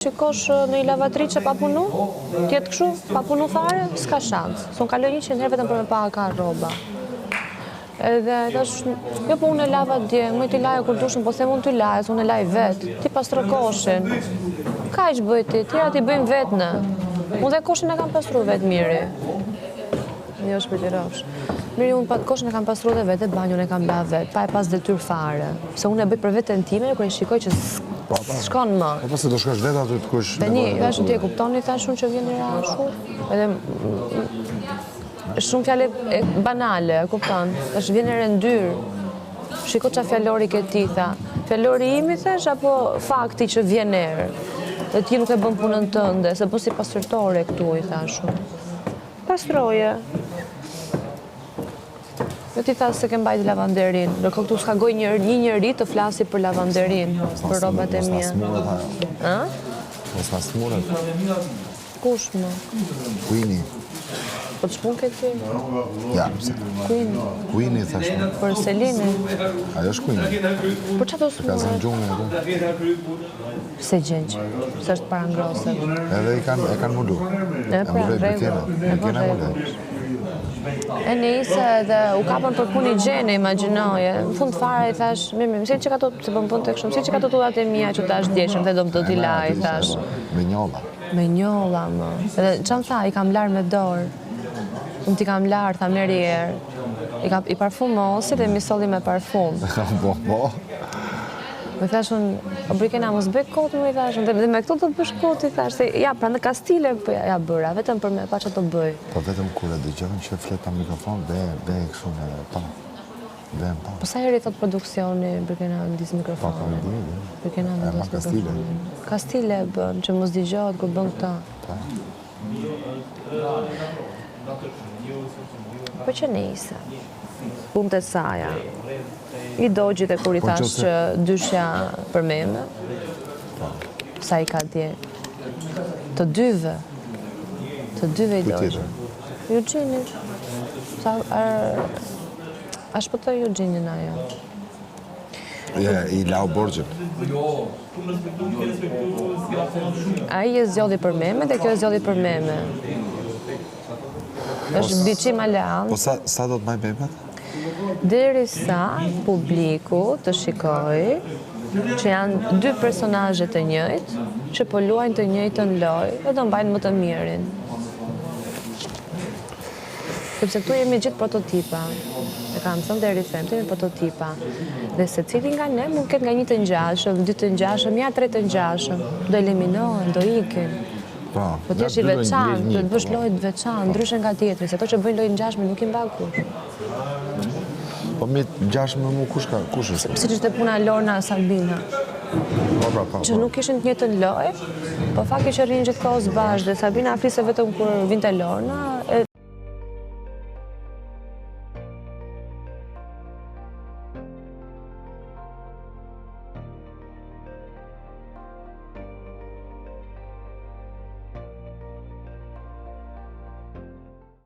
Shikosh në i lavatrice pa punu, tjetë këshu, pa punu fare, s'ka shans. S'unë kaloj 100 herë vetëm për me pa ka roba. Edhe tash, jo po unë e lava dje, më t'i laje kur dushën, po them unë t'i laje, unë e laj vetë, ti pastro koshin. Ka iq bëjti, tjera t'i bëjmë vetë në. Unë dhe koshin e kam pastru vetë miri. Jo është për t'i rofsh. Miri, unë koshin e kam pastru dhe vetë, banjon e kam la vetë, pa e pas detyr fare. Se unë e bëj për vetën time, kër e shikoj që shkon më. Po pasi do shkosh vetë aty të kush. Tani, tash ti e kuptoni tash unë që vjen në rashu. Edhe shumë fjalë banale, e kupton? Tash vjen në rendyr. Shiko çfarë fjalori ke ti tha. Fjalori im i thash apo fakti që vjen erë. Dhe ti nuk e bën punën tënde, se bën si pastërtore këtu i thash. Pastroje. Jo ti thasë se ke mbajt lavanderin, ndërkohë këtu s'ka goj një njeri të flasi për lavanderin, për robat e mia. Mos na smuret. Kush më? Queenie. Po të shpun ke ti? Ja, pse? Queenie thash. Për Selini? Ajo është Queenie. Për çfarë do Ka zënë smuret? gjumë aty. Se gjenç, se është para ngrosën. Edhe e kanë mulu. E pra, rregull. E njëse edhe u kapën për punë higjene, imagjinoje. Në fund fare i thash, mimi, si që ka të se bën punë të këshumë, si që ka të tudat e mija që tash djeshëm, dhe do më të t'i laj, thash. Me njolla. Me njolla, më. Edhe që më tha, i kam larë me dorë. Unë t'i kam larë, tha meri erë. I parfumosi dhe mi solli me parfum. Po. Me thash unë, o brikena, mos bëj kotë, më i thash, dhe me këto të bësh kotë, i thash, se ja, pra në Kastile, ja bëra, vetëm për me pa që të bëj. Po vetëm kur e dëgjojnë që flet pa mikrofon, be kështu me pa. Be pa. Po sa herë i thot produksioni, brikena në disë mikrofon? Po e di. Brikena në disë Kastile. mikrofon. Kastile e bën, që mos dëgjohet kur bën këta. Po që nejse. Punë të saja. I dogjit e kur i thash që dyshja për meme, sa i ka dje. Të dyve i dogjit. Eugenit. A shpëtoj Eugenin ajo. I lau borgjën. Ai e zgjodhi për meme dhe kjo e zgjodhi për meme. Është biçim alean. Po sa do të maj memet? Derisa publiku të shikoj që janë dy personazhe të njëjtë, që po luajnë të njëjtën lojë dhe do mbajnë më të mirin. Sepse këtu jemi gjithë prototipa. E kam thënë deri them, jemi prototipa. Dhe secili nga ne mund ketë nga një të ngjashëm, dy të ngjashëm, ja tre të ngjashëm. Do eliminohen, do ikin. Po ti je i veçantë, do të bësh lojë të veçantë, ndryshe nga tjetri, se ato që bëjnë lojë ngjashme nuk i mban kush. Po mi ngjashme me mu kush është? Siç ishte puna Lorna Salbina. Po. Që nuk ishin të njëjtën lojë, po fakti që rrinë gjithkohës bashkë dhe Sabina fliste vetëm kur vinte Lorna,